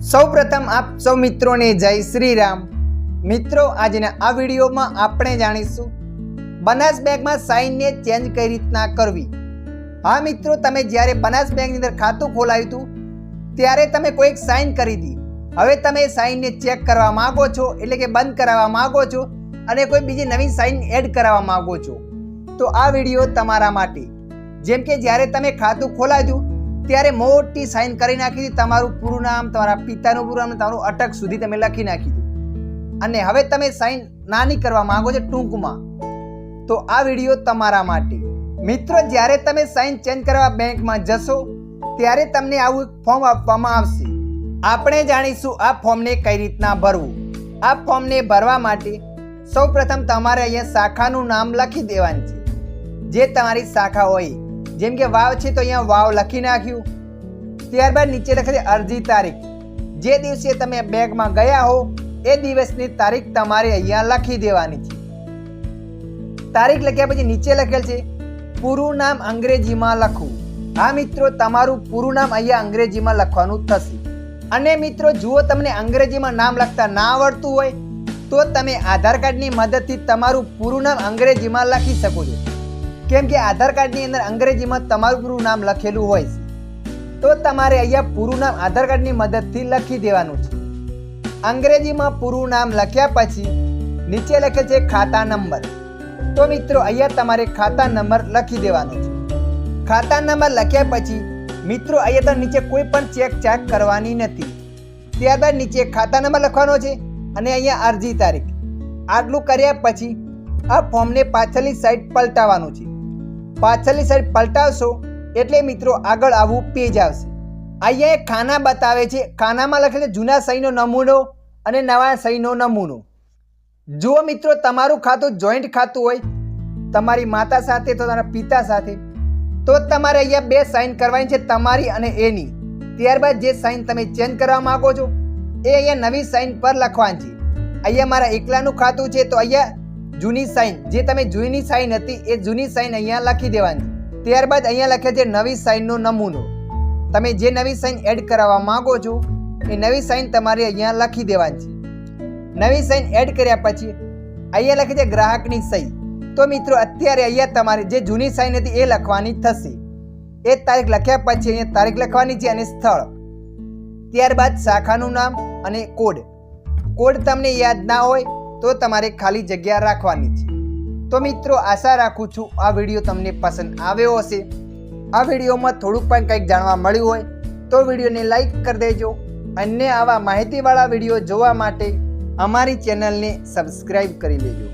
સૌપ્રથમ આપ સૌ મિત્રોને જય શ્રી રામ। મિત્રો આજના આ વિડીયોમાં આપણે જાણીશું બનાસ બેંકમાં સાઇનને ચેન્જ કઈ રીતના કરવી। હા મિત્રો, તમે જ્યારે બનાસ બેંકની અંદર ખાતું ખોલાવ્યું હતું ત્યારે તમે કોઈક સાઇન કરી હતી, હવે તમે સાઇનને ચેક કરવા માંગો છો, એટલે કે બંધ કરાવવા માંગો છો અને કોઈ બીજી નવી સાઇન એડ કરાવવા માંગો છો, તો આ વિડીયો તમારા માટે। જેમ કે જ્યારે તમે ખાતું ખોલાવ્યું ત્યારે મોટી સાઇન કરી નાખી હતી, તમારું પૂરું નામ, તમારા પિતાનું પૂરું નામ, તમારું અટક સુધી તમે લખી નાખી દીધું અને હવે તમે સાઇન નાની કરવા માંગો છો ટૂંકમાં, તો આ વિડીયો તમારા માટે। મિત્રો, જ્યારે તમે સાઇન ચેન્જ કરવા બેંકમાં જશો ત્યારે તમને આવું ફોર્મ આપવામાં આવશે। આપણે જાણીશું આ ફોર્મને કઈ રીતના ભરવું। આ ફોર્મને ભરવા માટે સૌપ્રથમ તમારે અહીંયા શાખાનું નામ લખી દેવાનું છે, જે તમારી શાખા હોય। જેમ કે વાવ છે તો અહીંયા વાવ લખી નાખ્યું। ત્યારબાદ નીચે લખે છે અરજી તારીખ, જે દિવસે તમે બેંકમાં ગયા હો એ દિવસની તારીખ તમારે અહીંયા લખી દેવાની છે। તારીખ લખ્યા પછી નીચે લખેલ છે પૂરું નામ અંગ્રેજીમાં લખવું। હા મિત્રો, તમારું પૂરું નામ અહીંયા અંગ્રેજીમાં લખવાનું થશે। અને મિત્રો, જુઓ તમને અંગ્રેજીમાં નામ લખતા ના આવડતું હોય તો તમે આધાર કાર્ડની મદદથી તમારું પૂરું નામ અંગ્રેજીમાં લખી શકો છો, કેમ કે આધાર કાર્ડની અંદર અંગ્રેજીમાં તમારું પૂરું નામ લખેલું હોય છે, તો તમારે અહીંયા પૂરું નામ આધાર કાર્ડની મદદથી લખી દેવાનું છે। અંગ્રેજીમાં પૂરું નામ લખ્યા પછી નીચે લખેલ છે ખાતા નંબર, તો મિત્રો અહીંયા તમારે ખાતા નંબર લખી દેવાનો છે। ખાતા નંબર લખ્યા પછી મિત્રો અહીંયા તો નીચે કોઈ પણ ચેક કરવાની નથી। ત્યારબાદ નીચે ખાતા નંબર લખવાનો છે અને અહીંયા અરજી તારીખ। આટલું કર્યા પછી આ ફોર્મને પાછળની સાઈડ પલટાવવાનું છે। પાછળની સાઈડ પલટાવશો એટલે મિત્રો આગળ આવું પેજ આવશે। અહીંયા એક ખાના બતાવે છે, ખાનામાં લખેલું જૂના સહીનો નમૂનો અને નવા સહીનો નમૂનો। જુઓ મિત્રો, તમારું ખાતું જોઈન્ટ ખાતું હોય, તમારી માતા સાથે તો તમારા પિતા સાથે, તો તમારે અહીંયા બે સાઇન કરવાની છે, તમારી અને એની। ત્યારબાદ જે સાઇન તમે ચેન્જ કરવા માંગો છો એ અહીંયા નવી સાઇન પર લખવાની છે। અહીંયા મારા એકલાનું ખાતું છે તો અહીંયા જૂની સાઇન, જે તમે જૂની સાઇન હતી એ જૂની સાઇન અહીંયા લખી દેવાની। ત્યારબાદ અહીંયા લખે છે નવી સાઇનનો નમૂનો, તમે જે નવી સાઇન એડ કરાવવા માંગો છો એ નવી સાઇન તમારે અહીંયા લખી દેવાની છે। નવી સાઇન એડ કર્યા પછી અહીંયા લખે છે ગ્રાહકની સહી, તો મિત્રો અત્યારે અહીંયા તમારે જે જૂની સાઇન હતી એ લખવાની થશે। એ તારીખ લખ્યા પછી અહીંયા તારીખ લખવાની છે અને સ્થળ, ત્યારબાદ શાખાનું નામ અને કોડ તમને યાદ ના હોય તો તમારે ખાલી જગ્યા રાખવાની છે। તો મિત્રો, આશા રાખું છું આ વિડીયો તમને પસંદ આવ્યો હશે। આ વિડીયોમાં થોડુંક પણ કંઈક જાણવા મળ્યું હોય તો વિડીયોને લાઈક કરી દેજો અને આવા માહિતીવાળા વિડીયો જોવા માટે અમારી ચેનલને સબસ્ક્રાઈબ કરી લેજો।